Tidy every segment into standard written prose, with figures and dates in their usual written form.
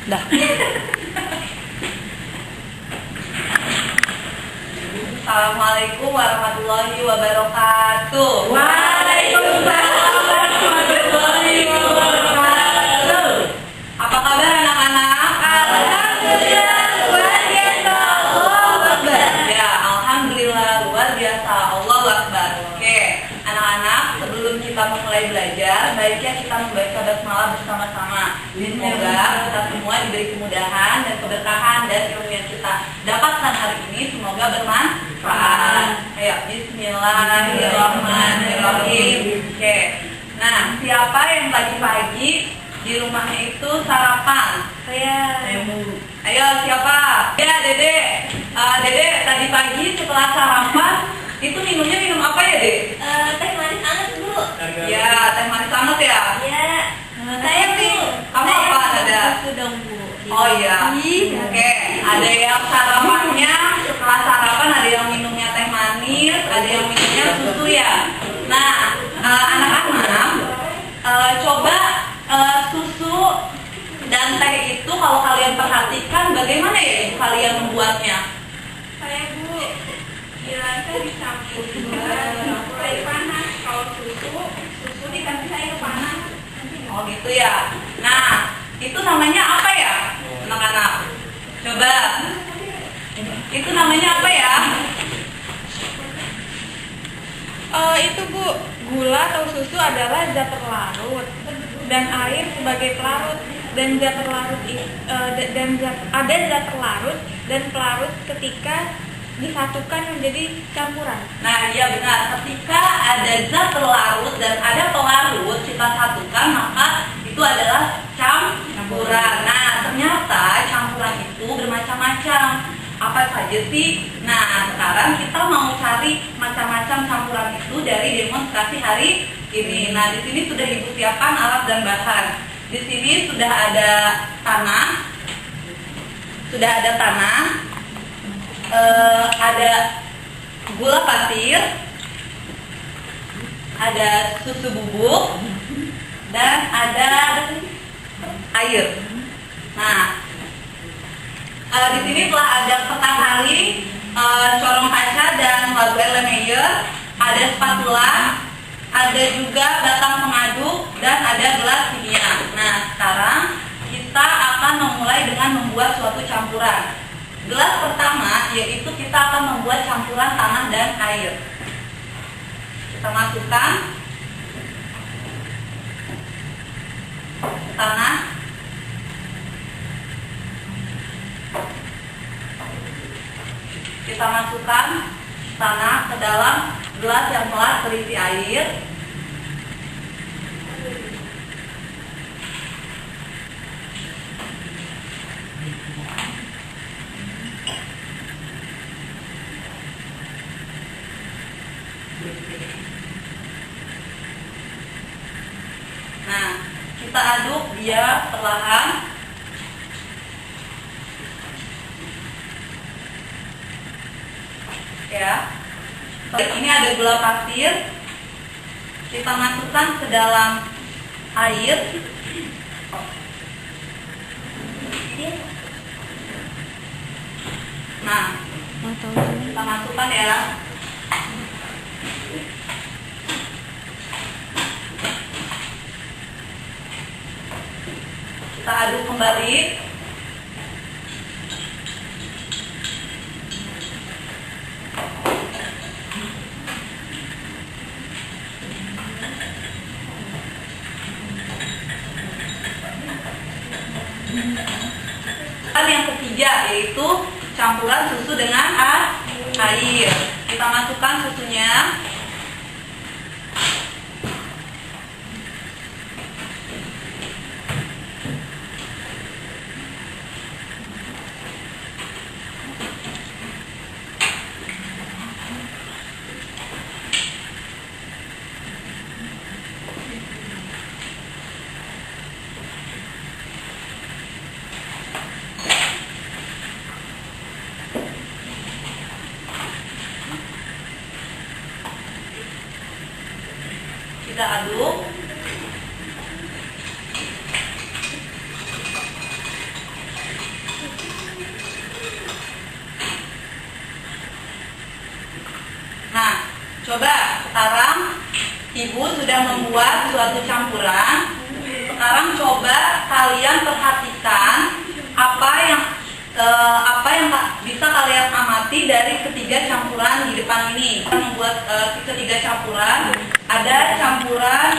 Dah. Assalamualaikum warahmatullahi wabarakatuh. Waalaikumsalam warahmatullahi wabarakatuh. Apa kabar anak-anak? Alhamdulillah luar biasa. Allahu Akbar. Ya, alhamdulillah luar biasa. Allahu Akbar. Oke, anak-anak, sebelum kita memulai belajar, baiknya kita membaca basmalah bersama-sama. Semoga kita semua diberi kemudahan dan keberkahan dan ilmu yang kita dapatkan hari ini semoga bermanfaat. Ayo, bismillahirrahmanirrahim. Oke. Nah, siapa yang pagi-pagi di rumahnya itu sarapan? Saya. Ayo, siapa? Ya, Dede. Dede tadi pagi setelah sarapan itu minumnya minum apa ya, Dek? Teh manis anget, Bu. Ya, teh manis anget ya. Iya. Saya, Bu. Kamu apa, Dada? Susu dong, Bu. Oh iya. Oke, ada yang sarapannya setelah sarapan ada yang minumnya teh manis, ada yang minumnya susu ya. Nah, anak-anak coba susu dan teh itu kalau kalian perhatikan bagaimana ya kalian membuatnya? Saya, Bu. Biasa dicampur campur air panas. Kalau susu dikasih air panas. Oh gitu ya. Nah, itu namanya apa ya, anak-anak? Coba. Itu namanya apa ya? Itu, Bu, gula atau susu adalah zat terlarut dan air sebagai pelarut, dan zat terlarut ada zat terlarut dan pelarut ketika disatukan menjadi campuran. Nah, iya benar. Ketika ada zat terlarut dan ada pelarut kita satukan, maka itu adalah campuran. Nah, ternyata campuran itu bermacam-macam. Apa saja sih? Nah, sekarang kita mau cari macam-macam campuran itu dari demonstrasi hari ini. Nah, di sini sudah Ibu siapkan alat dan bahan. Di sini sudah ada tanah. Ada gula pasir, ada susu bubuk, dan ada air. Nah, di sini telah ada peta hari, corong kaca dan lagu Erlenmeyer, ada spatula, ada juga batang pengaduk, dan ada gelas kimia. Nah, sekarang kita akan memulai dengan membuat suatu campuran. Gelas pertama yaitu kita akan membuat campuran tanah dan air. Kita masukkan tanah, kita masukkan tanah ke dalam gelas yang telah terisi air. Nah, kita aduk dia perlahan. Ya. Ini ada gula pasir. Kita masukkan ke dalam air. Nah, kita masukkan ya. Kita aduk kembali. Yang ketiga yaitu campuran susu dengan air. Kita masukkan susunya. Kita aduk. membuat suatu campuran, sekarang coba kalian perhatikan apa yang bisa kalian amati dari ketiga campuran di depan ini. Kita membuat ketiga campuran, ada campuran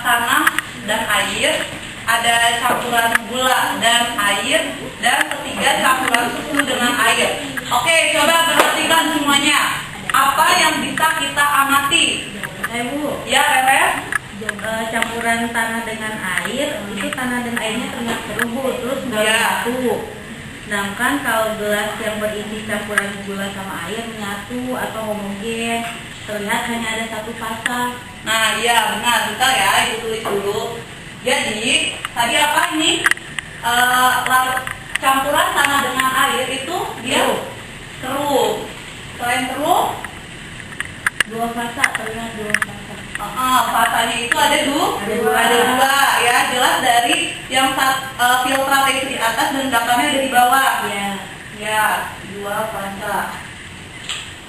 tanah dan air, ada campuran gula dan air, dan ketiga campuran susu dengan air. Oke, coba perhatikan semuanya. Apa yang bisa kita amati? Bu, Ya, Rere? campuran tanah dengan air, itu tanah dan airnya terlihat terhubung, terus nggak Ya. menyatu. Sedangkan kalau gelas yang berisi campuran gula sama air menyatu atau homogen, terlihat hanya ada satu fasa. Nah, iya benar, bentar ya, ibu tulis dulu. Jadi, tadi apa ini? Campuran tanah dengan air itu dia keruh. Selain keruh, Dua fasa, terlihat dua fasa. fasanya itu ada dua, ya, jelas dari yang filtrate di atas dan belakangnya ada di bawah. Ya, Ya, dua fasa.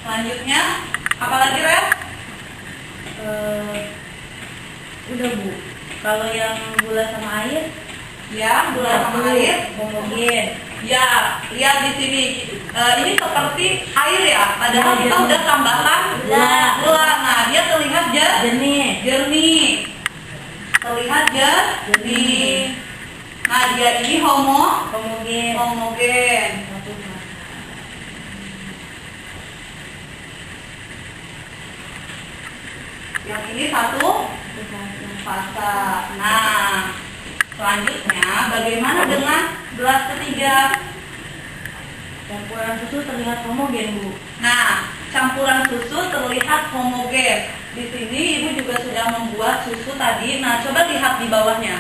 Selanjutnya, apalagi Ren? udah Bu. Kalau yang gula sama air, Ya, gula sama air. homogen. Ya, lihat di sini. Ini seperti air ya, padahal kita udah tambahkan gula. Nah, dia terlihat Jernih. jernih. Terlihat jernih. Nah, dia ini Homogen. homogen. Satu fasa. Yang ini satu fasa. Nah, selanjutnya bagaimana dengan gelas ketiga? Campuran susu terlihat homogen Bu. Nah, campuran susu terlihat homogen. Di sini ibu juga sudah membuat susu tadi. Nah, coba lihat di bawahnya.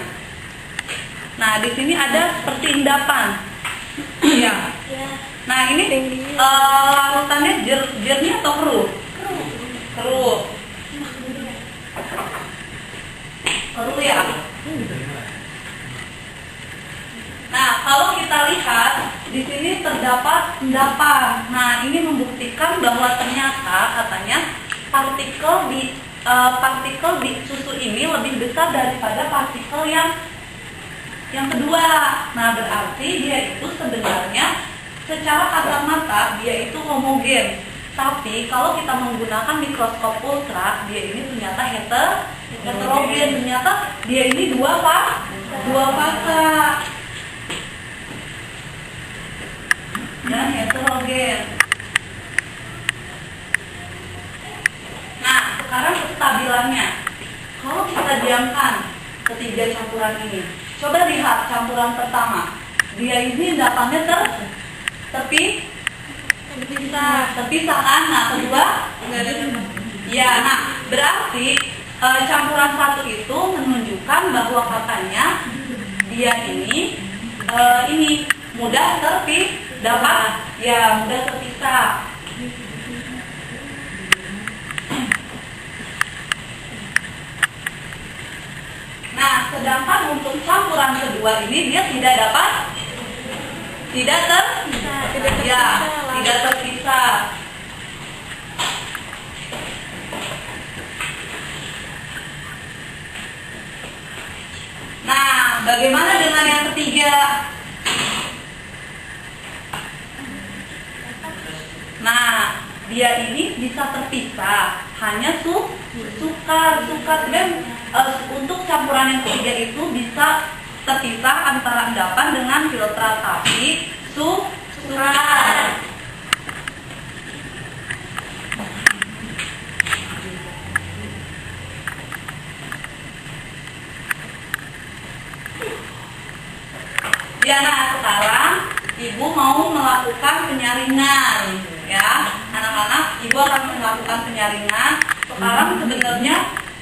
Nah, di sini ada seperti endapan. Ya. Nah, ini larutannya jernih atau keruh? Keruh. Keruh ya. Nah, kalau kita lihat di sini terdapat endapan. Nah, ini membuktikan bahwa ternyata katanya partikel di susu ini lebih besar daripada partikel yang kedua. Nah, berarti dia itu sebenarnya secara kasat mata dia itu homogen. Tapi kalau kita menggunakan mikroskop ultra, dia ini ternyata heterogen. Ternyata dia ini dua fasa. Dan heterogen. Nah, sekarang kestabilannya. Kalau kita diamkan ketiga campuran ini, coba lihat campuran pertama. Dia ini endapannya terpisah kan? Nah, kedua Nggak ada. ya, nah berarti campuran satu itu menunjukkan bahwa katanya dia ini mudah mudah terpisah. Nah, sedangkan untuk campuran kedua ini dia tidak terpisah. Nah, bagaimana dengan yang ketiga? Nah, dia ini bisa terpisah, hanya sukar dan untuk campuran yang ketiga itu bisa terpisah antara endapan dengan filtrasi sukar. Ya, nah sekarang ibu mau melakukan penyaringan, ya anak-anak. Ibu akan melakukan penyaringan. Sekarang sebenarnya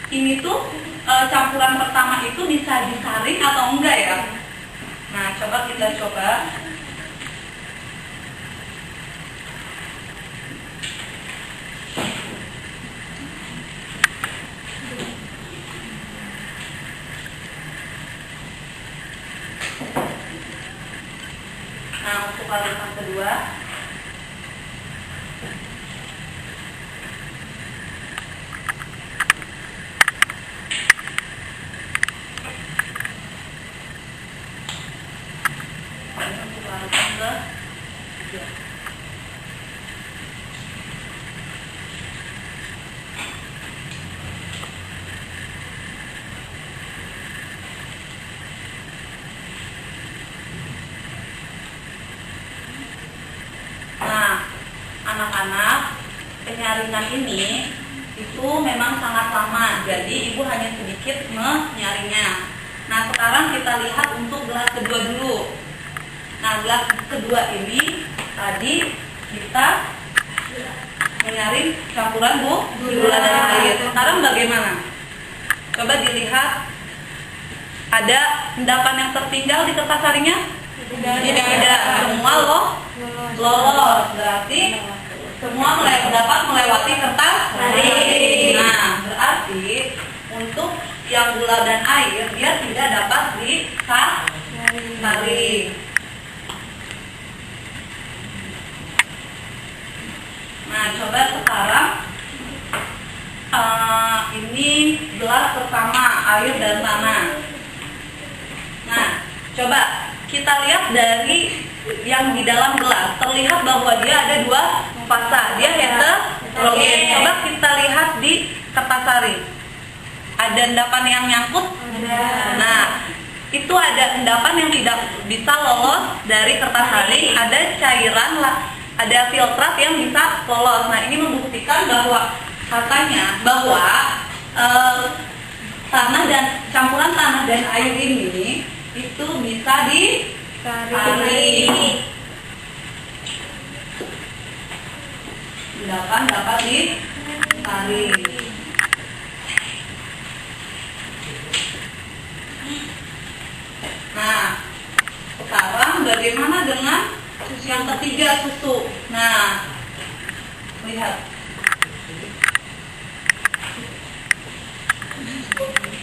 ini tuh campuran pertama itu bisa disaring atau enggak ya? Nah, coba kita coba. Nah, untuk larutan kedua, penyaringan ini itu memang sangat lama, jadi ibu hanya sedikit menyaringnya. Nah sekarang kita lihat untuk gelas kedua dulu. Nah gelas kedua ini tadi kita menyaring campuran gula dan air. Sekarang bagaimana? Coba dilihat, ada endapan yang tertinggal di kertas saringnya? Tidak ada. Semua lolos. Berarti semua dapat melewati kertas saring. Nah, berarti untuk yang gula dan air dia tidak dapat disaring. Nah, coba sekarang ini gelas pertama, air dan tanah. Nah, coba kita lihat dari yang di dalam gelas, terlihat bahwa dia ada dua fasa, dia heterogen. Coba kita lihat di kertas saring. Ada endapan yang nyangkut? Nah, itu ada endapan yang tidak bisa lolos dari kertas saring, ada cairan, ada filtrat yang bisa lolos. Nah, ini membuktikan bahwa katanya bahwa campuran tanah dan air ini itu bisa disaring. Endapan dapat disaring. Nah, sekarang bagaimana dengan yang ketiga, susu? Nah, lihat.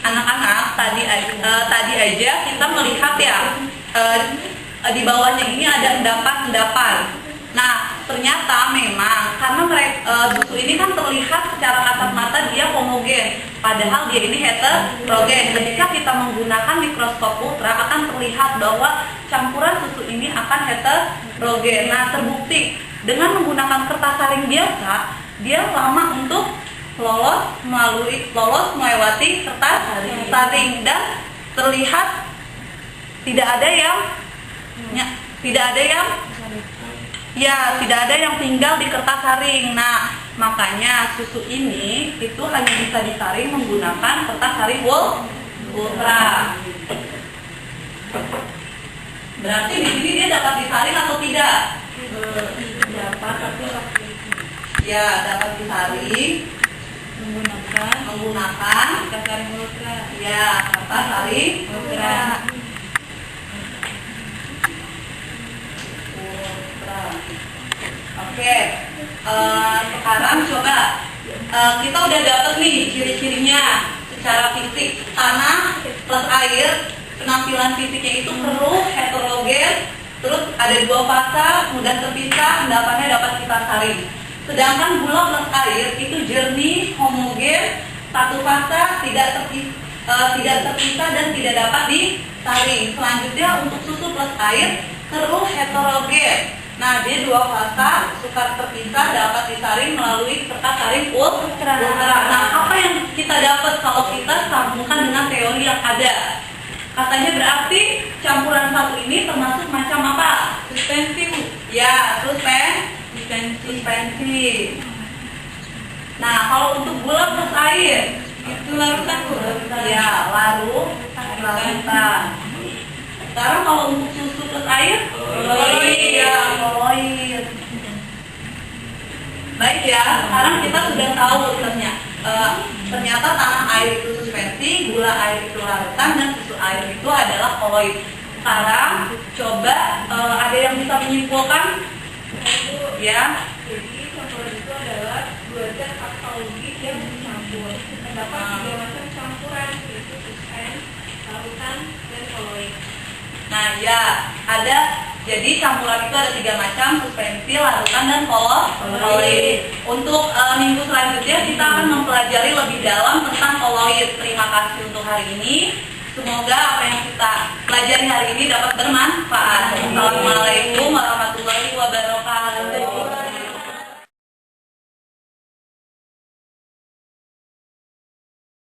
Anak-anak, tadi aja kita melihat ya, di bawahnya ini ada endapan. Nah, ternyata memang karena susu ini kan terlihat secara kasat mata dia homogen, padahal dia ini heterogen. Ketika kita menggunakan mikroskop ultra akan terlihat bahwa campuran susu ini akan heterogen. Nah, terbukti dengan menggunakan kertas saring biasa, dia lama untuk lolos melewati kertas saring dan terlihat tidak ada yang tinggal di kertas saring. Nah, makanya susu ini itu hanya bisa disaring menggunakan kertas saring ultra. Berarti di sini dia dapat disaring atau tidak? Dapat, tapi Ya, dapat disaring menggunakan kertas saring ultra. ya kertas saring Ultra. Oke, sekarang coba kita udah dapet nih ciri-cirinya secara fisik. Tanah plus air, penampilan fisiknya itu keruh, heterogen, terus ada dua fasa, mudah terpisah, endapannya dapat kita saring. Sedangkan gula plus air itu jernih, homogen, satu fasa, tidak terpisah dan tidak dapat disaring. Selanjutnya untuk susu plus air, keruh, heterogen. Nah, dia dua fasa, sukar terpisah, dapat disaring melalui kertas saring ultra. Nah, apa yang kita dapat kalau kita sambungkan dengan teori yang ada? Katanya berarti campuran satu ini termasuk macam apa? Suspensi, Bu. Ya, suspensi. Nah, kalau untuk gula plus air, Itu larutan, Bu. ya larutan. Sekarang kalau untuk susu plus air, koloid. Baik ya, sekarang kita sudah tahu ternyata tanah air itu suspensi, gula air itu larutan, dan susu air itu adalah koloid. Sekarang coba ada yang bisa menyimpulkan? Ya. Jadi campuran itu adalah dua zat alkaloid yang bercampur. Terdapat tiga macam campuran, yaitu suspen, larutan, dan koloid. Nah ya, ada. Jadi campuran itu ada tiga macam, suspensi, larutan, dan koloid. Untuk minggu selanjutnya kita akan mempelajari lebih dalam tentang koloid. Terima kasih untuk hari ini. Semoga apa yang kita pelajari hari ini dapat bermanfaat. Assalamualaikum warahmatullahi wabarakatuh.